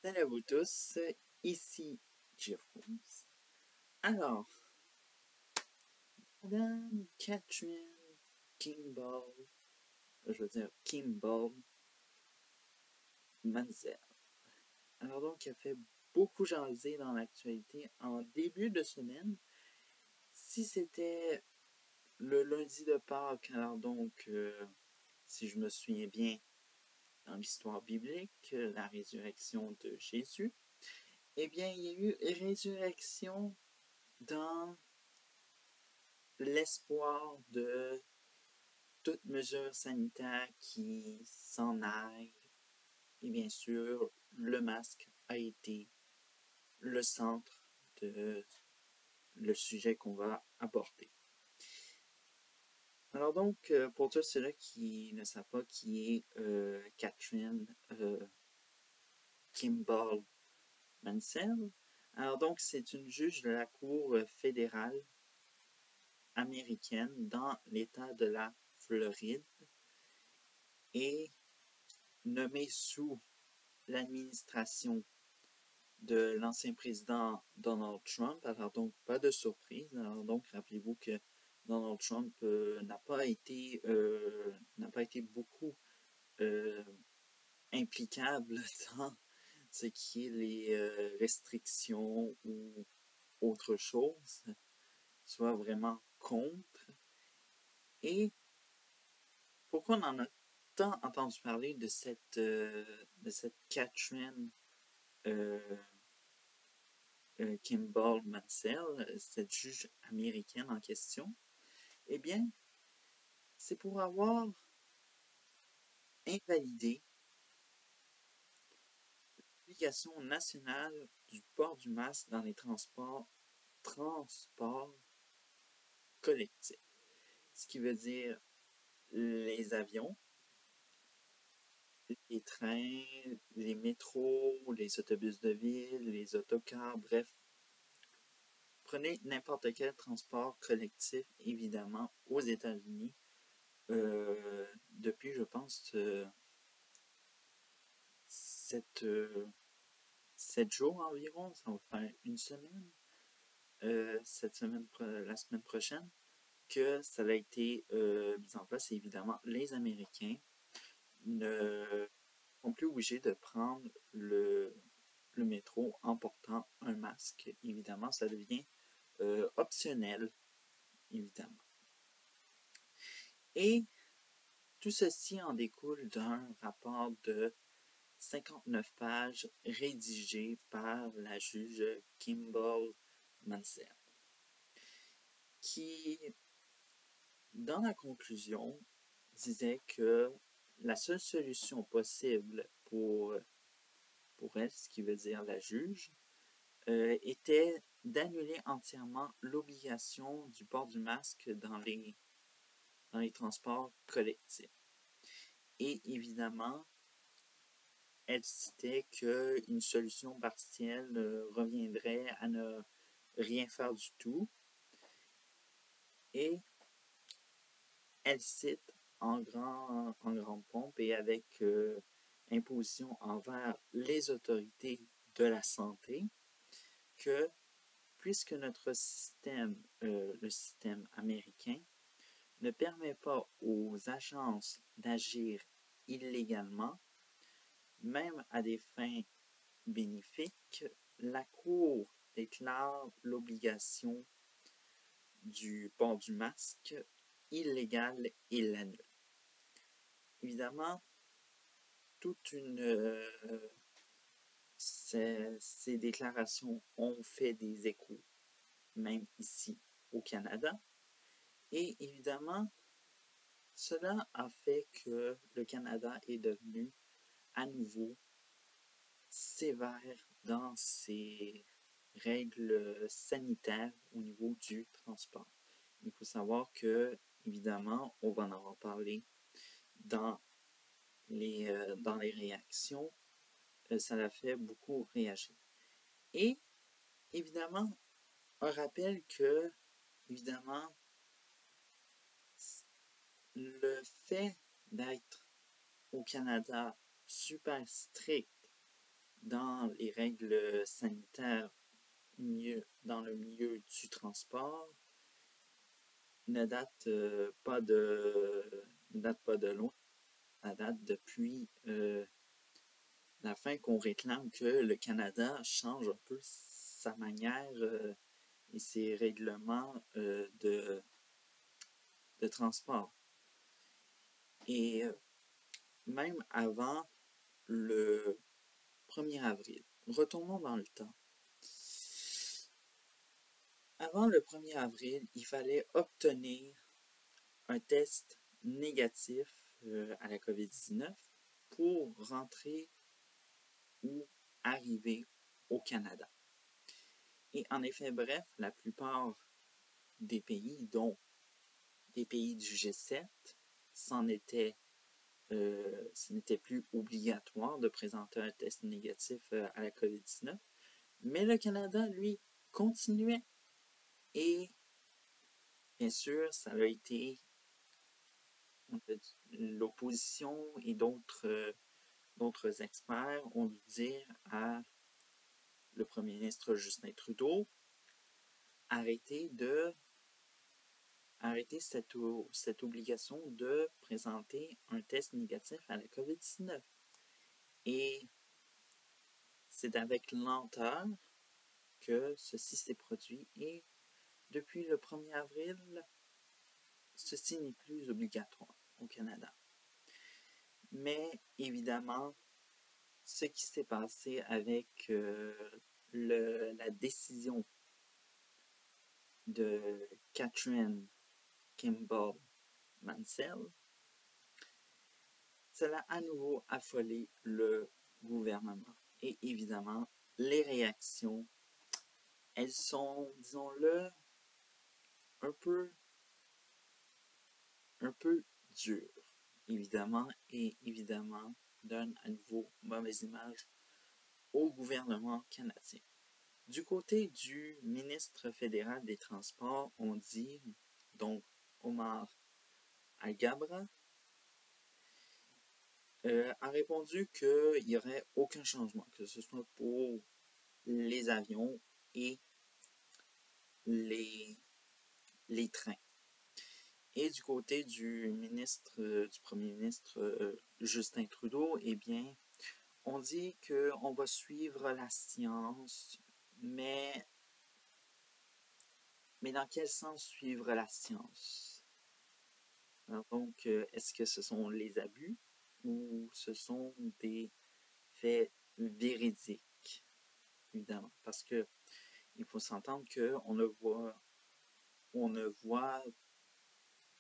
Salut à vous tous, ici Jérôme. Alors, Madame Catherine Kimball, je veux dire Kimball Mansell. Alors donc, elle fait beaucoup jaser dans l'actualité en début de semaine. Si c'était le lundi de Pâques, alors donc, si je me souviens bien, dans l'histoire biblique, la résurrection de Jésus, eh bien, il y a eu résurrection dans l'espoir de toute mesure sanitaire qui s'en aille. Et bien sûr, le masque a été le centre de le sujet qu'on va aborder. Alors donc, pour tous ceux-là qui ne savent pas qui est Catherine Kimball Mansell, alors donc c'est une juge de la Cour fédérale américaine dans l'État de la Floride et nommée sous l'administration de l'ancien président Donald Trump. Alors donc, pas de surprise. Alors donc, rappelez-vous que Donald Trump n'a pas été beaucoup implicable dans ce qui est les restrictions ou autre chose, soit vraiment contre. Et pourquoi on en a tant entendu parler de cette Catherine Kimball Mansell, cette juge américaine en question? Eh bien, c'est pour avoir invalidé l'obligation nationale du port du masque dans les transports collectifs. Ce qui veut dire les avions, les trains, les métros, les autobus de ville, les autocars, bref. Prenez n'importe quel transport collectif, évidemment, aux États-Unis. Depuis, je pense, 7 jours environ, ça va faire une semaine, la semaine prochaine, que ça a été mis en place. Et évidemment, les Américains ne sont plus obligés de prendre le métro en portant un masque. Évidemment, ça devient optionnel, évidemment. Et tout ceci en découle d'un rapport de 59 pages rédigé par la juge Kimball Mansell, qui, dans la conclusion, disait que la seule solution possible pour elle, ce qui veut dire la juge, était d'annuler entièrement l'obligation du port du masque dans les transports collectifs. Et évidemment, elle citait qu'une solution partielle reviendrait à ne rien faire du tout. Et elle cite en grande pompe et avec imposition envers les autorités de la santé que puisque notre système, le système américain, ne permet pas aux agences d'agir illégalement, même à des fins bénéfiques, la Cour déclare l'obligation du port du masque illégale et l'annule. Évidemment, ces déclarations ont fait des échos, même ici au Canada. Et évidemment, cela a fait que le Canada est devenu à nouveau sévère dans ses règles sanitaires au niveau du transport. Il faut savoir que, évidemment, on va en avoir parlé dans les réactions, ça l'a fait beaucoup réagir. Et, évidemment, un rappel que, évidemment, le fait d'être au Canada super strict dans les règles sanitaires dans le milieu du transport ne date pas de loin. Ça date depuis la fin qu'on réclame que le Canada change un peu sa manière et ses règlements de transport. Et même avant le 1er avril, retournons dans le temps. Avant le 1er avril, il fallait obtenir un test négatif à la COVID-19 pour rentrer ou arriver au Canada. Et en effet, bref, la plupart des pays, dont des pays du G7, ce n'était plus obligatoire de présenter un test négatif à la COVID-19. Mais le Canada, lui, continuait. Et bien sûr, ça a été l'opposition et d'autres experts ont dû dire à le premier ministre Justin Trudeau arrêter cette obligation de présenter un test négatif à la COVID-19. Et c'est avec lenteur que ceci s'est produit et depuis le 1er avril, ceci n'est plus obligatoire au Canada. Mais évidemment, ce qui s'est passé avec la décision de Catherine Kimball Mansell, cela a à nouveau affolé le gouvernement. Et évidemment, les réactions, elles sont, disons-le, un peu dures, évidemment, et évidemment donnent à nouveau mauvaise image au gouvernement canadien. Du côté du ministre fédéral des Transports, on dit, donc Omar Alghabra, a répondu qu'il n'y aurait aucun changement, que ce soit pour les avions et les trains. Et du côté du premier ministre Justin Trudeau, eh bien, on dit qu'on va suivre la science, mais dans quel sens suivre la science? Alors donc, est-ce que ce sont les abus ou ce sont des faits véridiques? Évidemment, parce que il faut s'entendre qu'on ne voit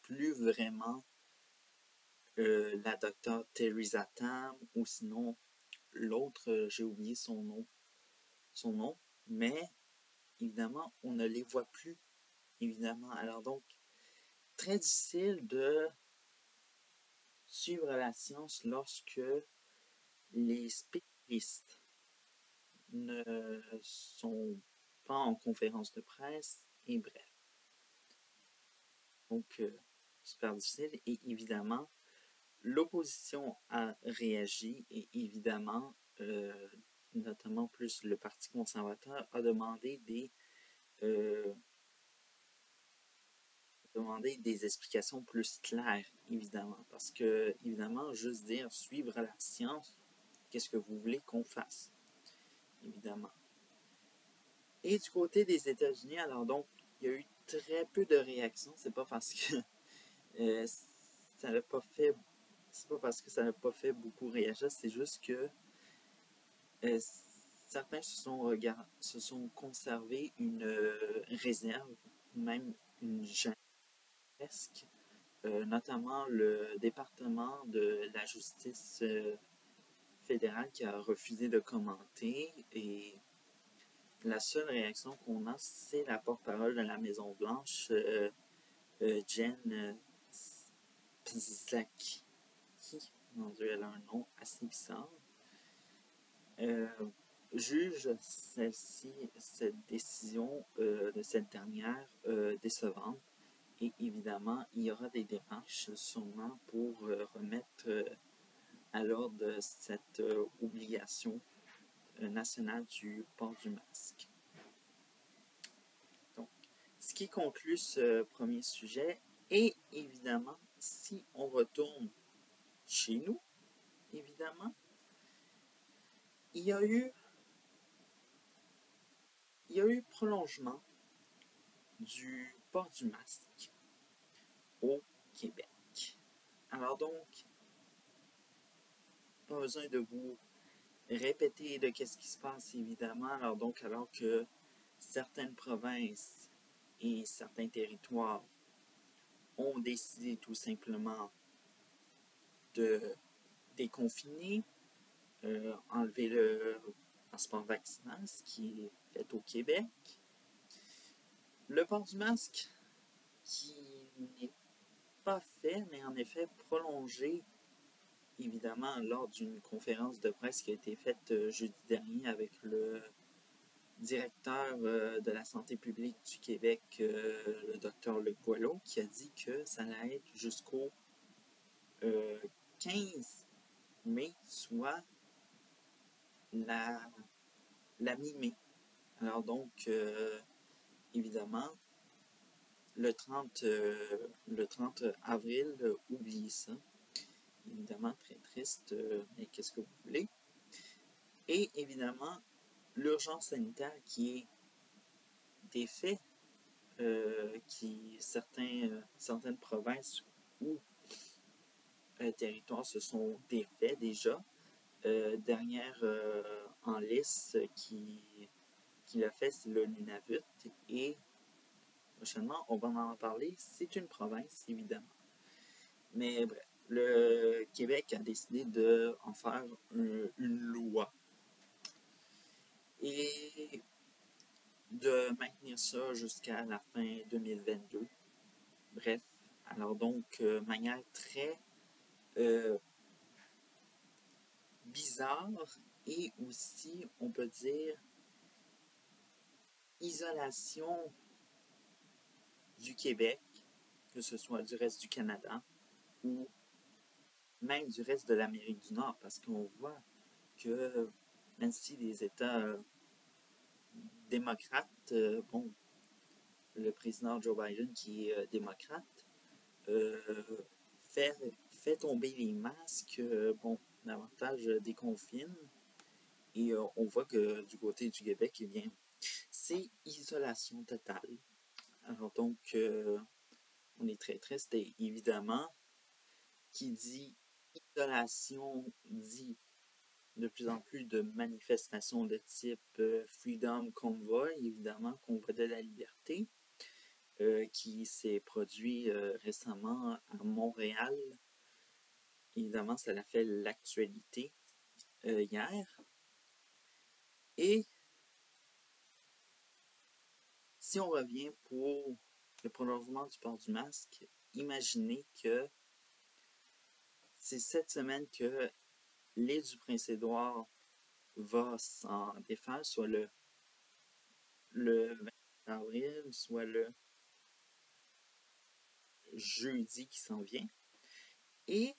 plus vraiment la docteure Theresa Tam ou sinon l'autre, j'ai oublié son nom, mais évidemment, on ne les voit plus, évidemment. Alors donc, très difficile de suivre la science lorsque les spécialistes ne sont pas en conférence de presse, et bref. Donc, super difficile, et évidemment, l'opposition a réagi, et évidemment, notamment plus le Parti conservateur, a demandé des explications plus claires, évidemment. Parce que, évidemment, juste dire suivre la science, qu'est-ce que vous voulez qu'on fasse? Évidemment. Et du côté des États-Unis, alors donc, il y a eu très peu de réactions. C'est pas parce que ça n'a pas fait. C'est pas parce que ça n'a pas fait beaucoup réagir, c'est juste que certains se sont conservés une réserve, même une gêne presque, notamment le département de la justice fédérale qui a refusé de commenter, et la seule réaction qu'on a, c'est la porte-parole de la Maison-Blanche, Jen Psaki. Mon Dieu, elle a un nom assez bizarre. Juge cette décision de cette dernière décevante. Et évidemment, il y aura des démarches sûrement pour remettre à l'ordre cette obligation national du port du masque. Donc, ce qui conclut ce premier sujet, et évidemment, si on retourne chez nous, évidemment, il y a eu prolongement du port du masque au Québec. Alors donc, pas besoin de vous répéter de qu'est-ce qui se passe, évidemment. Alors que certaines provinces et certains territoires ont décidé tout simplement de déconfiner, enlever le passeport vaccinal, ce qui est fait au Québec. Le port du masque, qui n'est pas fait, mais en effet prolongé, évidemment, lors d'une conférence de presse qui a été faite jeudi dernier avec le directeur de la santé publique du Québec, le Dr Luc Boileau, qui a dit que ça allait être jusqu'au 15 mai, soit la mi-mai. Alors donc, évidemment, le 30 avril, oubliez ça. Évidemment, très triste, mais qu'est-ce que vous voulez. Et évidemment, l'urgence sanitaire qui est des faits, certaines provinces ou territoires se sont défaits déjà. Dernière en liste qui l'a fait, c'est le Nunavut. Et prochainement, on va en parler. C'est une province, évidemment. Mais bref, le Québec a décidé d'en faire une loi. Et de maintenir ça jusqu'à la fin 2022. Bref, alors donc, manière très bizarre et aussi, on peut dire, isolation du Québec, que ce soit du reste du Canada ou même du reste de l'Amérique du Nord, parce qu'on voit que même si les États démocrates, le président Joe Biden qui est démocrate, fait tomber les masques, davantage déconfine. Et on voit que du côté du Québec, eh bien, c'est isolation totale. Alors donc, on est très triste et évidemment, qui dit isolation dit de plus en plus de manifestations de type Freedom Convoy, évidemment, Convoi de la liberté, qui s'est produit récemment à Montréal. Évidemment, ça a fait l'actualité hier. Et si on revient pour le prolongement du port du masque, imaginez que c'est cette semaine que l'île du Prince-Édouard va s'en défaire, soit le 20 avril, soit le jeudi qui s'en vient. Et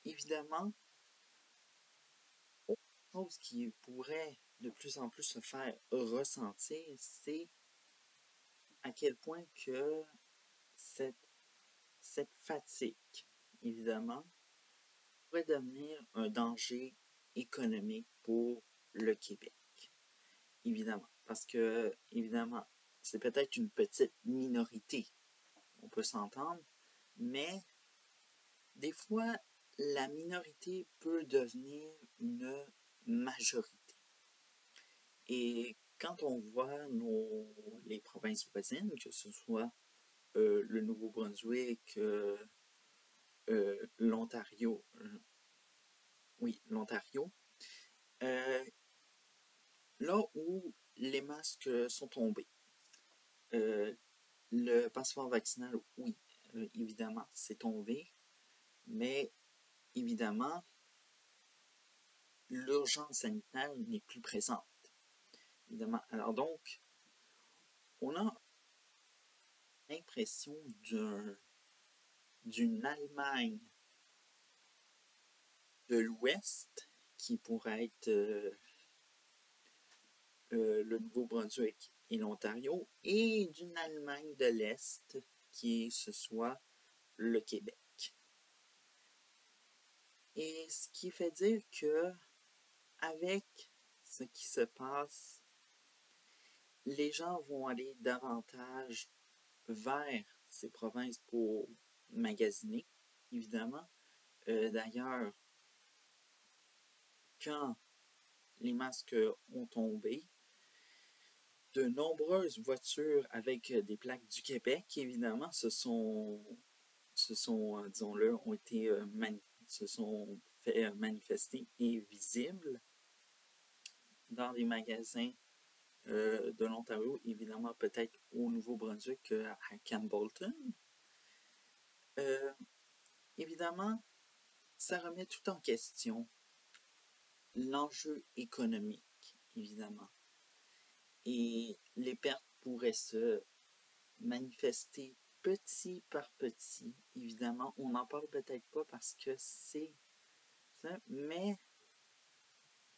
évidemment, autre chose qui pourrait de plus en plus se faire ressentir, c'est à quel point que cette fatigue, évidemment, pourrait devenir un danger économique pour le Québec. Évidemment. Parce que, évidemment, c'est peut-être une petite minorité. On peut s'entendre. Mais, des fois, la minorité peut devenir une majorité. Et quand on voit les provinces voisines, que ce soit le Nouveau-Brunswick, l'Ontario, l'Ontario, là où les masques sont tombés, le passeport vaccinal, oui, évidemment, c'est tombé, mais évidemment, l'urgence sanitaire n'est plus présente. Évidemment. Alors donc, on a l'impression d'une Allemagne de l'Ouest qui pourrait être le Nouveau-Brunswick et l'Ontario, et d'une Allemagne de l'Est qui ce soit le Québec. Et ce qui fait dire que, avec ce qui se passe, les gens vont aller davantage vers ces provinces pour magasiner, évidemment. D'ailleurs, quand les masques ont tombé, de nombreuses voitures avec des plaques du Québec, évidemment, disons-le, se sont fait manifester et visibles dans les magasins de l'Ontario, évidemment peut-être au Nouveau-Brunswick à Campbellton. Évidemment, ça remet tout en question l'enjeu économique, évidemment. Et les pertes pourraient se manifester petit par petit. Évidemment, on n'en parle peut-être pas parce que c'est ça, mais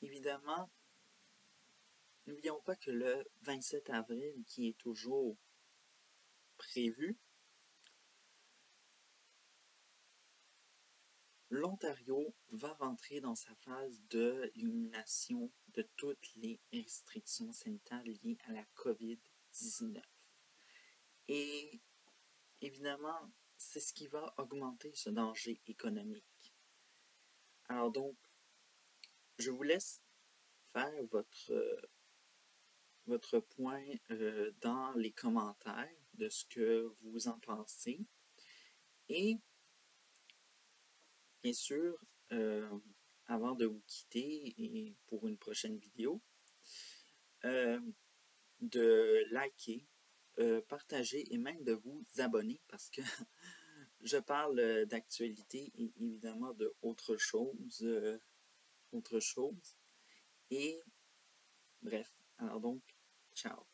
évidemment, n'oublions pas que le 27 avril, qui est toujours prévu, l'Ontario va rentrer dans sa phase de l'élimination de toutes les restrictions sanitaires liées à la COVID-19. Et évidemment, c'est ce qui va augmenter ce danger économique. Alors donc, je vous laisse faire votre point dans les commentaires de ce que vous en pensez. Et bien sûr, avant de vous quitter et pour une prochaine vidéo, de liker, partager et même de vous abonner parce que je parle d'actualité et évidemment de autre chose. Et bref, alors donc, ciao.